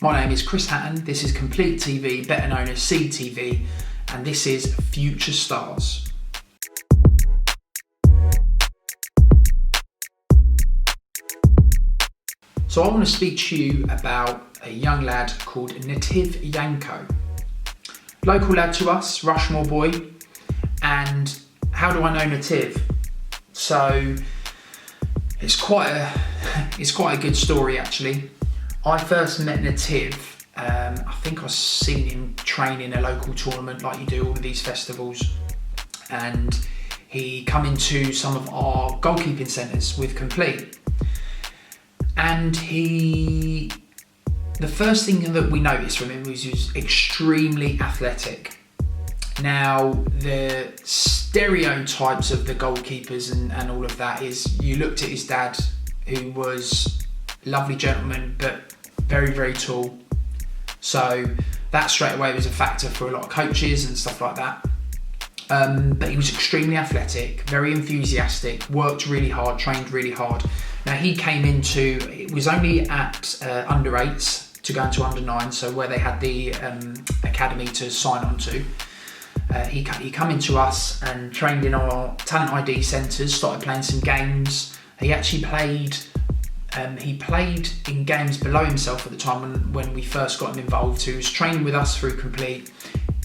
My name is Chris Hatton, this is Complete TV, better known as CTV, and this is Future Stars. So I want to speak to you about a young lad called Nativ Yanko. Local lad to us, Rushmore boy. And how do I know Nativ? So it's quite a good story actually. I first met Nativ, I think I seen him train in a local tournament like you do all of these festivals, and he come into some of our goalkeeping centres with Complete. And the first thing that we noticed from him was he was extremely athletic. Now, the stereotypes of the goalkeepers and all of that is, you looked at his dad, who was a lovely gentleman, but very, very tall. So that straight away was a factor for a lot of coaches and stuff like that. But he was extremely athletic, very enthusiastic, worked really hard, trained really hard. Now he came into, it was only at under 8s to go into under 9, so where they had the academy to sign on to. He come into us and trained in our talent ID centres, started playing some games. He actually played in games below himself at the time when we first got him involved. He was training with us through Complete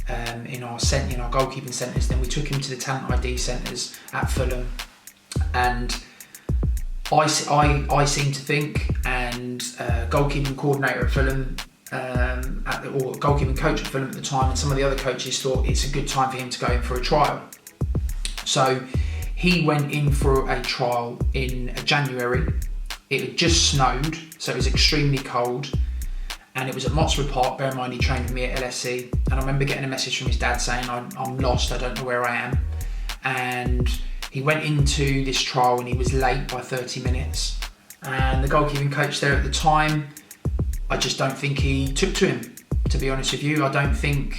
in our goalkeeping centres. Then we took him to the talent ID centres at Fulham, and I seem to think, and goalkeeping coordinator at Fulham, or goalkeeping coach at Fulham at the time, and some of the other coaches thought it's a good time for him to go in for a trial. So he went in for a trial in January. It had just snowed, so it was extremely cold, and it was at Motswood Park. Bear in mind, he trained with me at LSE, and I remember getting a message from his dad saying, I'm lost, I don't know where I am. And he went into this trial and he was late by 30 minutes. And the goalkeeping coach there at the time, I just don't think he took to him, to be honest with you. I think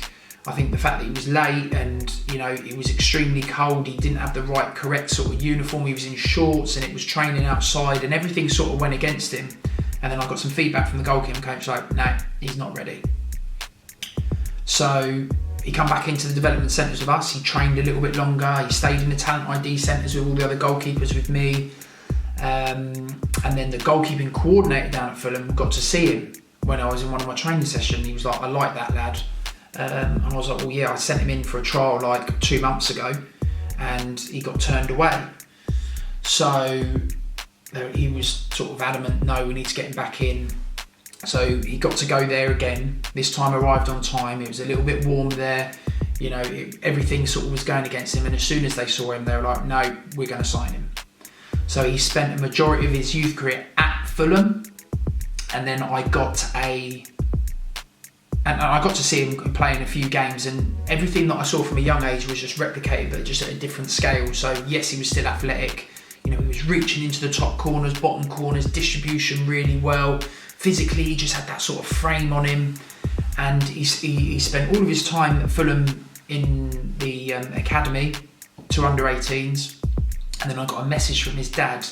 the fact that he was late and, it was extremely cold, he didn't have the right correct sort of uniform, he was in shorts and it was training outside, and everything sort of went against him. And then I got some feedback from the goalkeeping coach like, no, he's not ready. So he come back into the development centres with us, he trained a little bit longer, he stayed in the talent ID centres with all the other goalkeepers with me. And then the goalkeeping coordinator down at Fulham got to see him when I was in one of my training sessions. He was like, I like that lad. And I was like, well, yeah, I sent him in for a trial like 2 months ago and he got turned away. So he was sort of adamant, no, we need to get him back in. So he got to go there again. This time arrived on time. It was a little bit warm there. Everything sort of was going against him. And as soon as they saw him, they were like, no, we're going to sign him. So he spent a majority of his youth career at Fulham. And then I got to see him play in a few games, and everything that I saw from a young age was just replicated, but just at a different scale. So yes, he was still athletic. He was reaching into the top corners, bottom corners, distribution really well. Physically, he just had that sort of frame on him. And he spent all of his time at Fulham in the academy to under 18s. And then I got a message from his dad.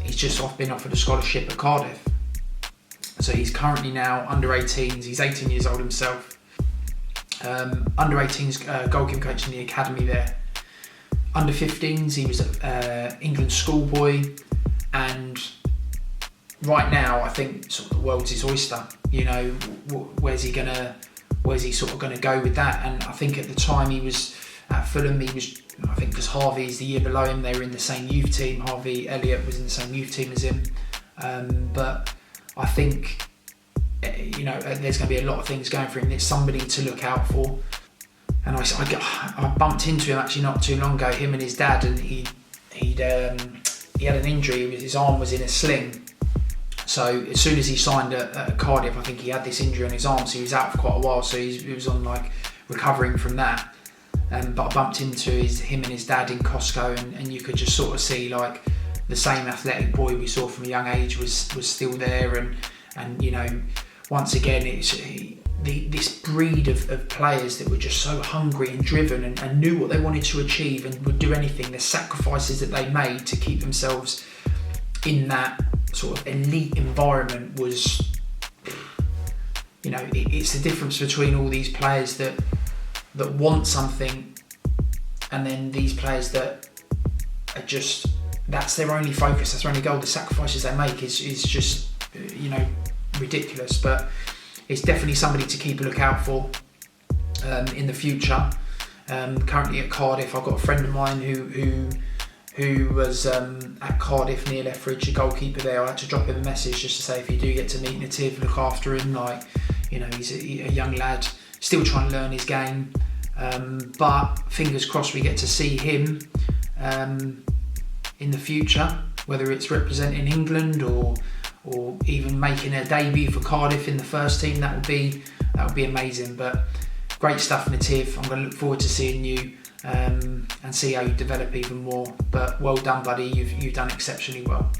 He's just been offered a scholarship at Cardiff. So he's currently now under 18s, he's 18 years old himself. Under 18s goalkeeping coach in the academy there. Under 15s, he was at England schoolboy, and right now I think sort of the world's his oyster. Where's he sort of gonna go with that? And I think at the time he was at Fulham, I think because Harvey's the year below him, they were in the same youth team. Harvey Elliott was in the same youth team as him, but I think, there's going to be a lot of things going for him. There's somebody to look out for. And I bumped into him actually not too long ago, him and his dad, and he had an injury. His arm was in a sling. So as soon as he signed at Cardiff, I think he had this injury on his arm, so he was out for quite a while. So he was on recovering from that. But I bumped into him and his dad in Costco, and you could just sort of see the same athletic boy we saw from a young age was still there, and once again it's this breed of players that were just so hungry and driven and knew what they wanted to achieve and would do anything. The sacrifices that they made to keep themselves in that sort of elite environment was it's the difference between all these players that want something, and then these players that are just, that's their only focus, that's their only goal. The sacrifices they make is just, ridiculous. But it's definitely somebody to keep a lookout for in the future. Currently at Cardiff, I've got a friend of mine who was at Cardiff near Lethbridge, a goalkeeper there. I had to drop him a message just to say, if you do get to meet Nativ, look after him. He's a young lad, still trying to learn his game. But fingers crossed we get to see him in the future, whether it's representing England or even making a debut for Cardiff in the first team. That would be amazing. But great stuff, Nativ. I'm going to look forward to seeing you and see how you develop even more. But well done, buddy. You've done exceptionally well.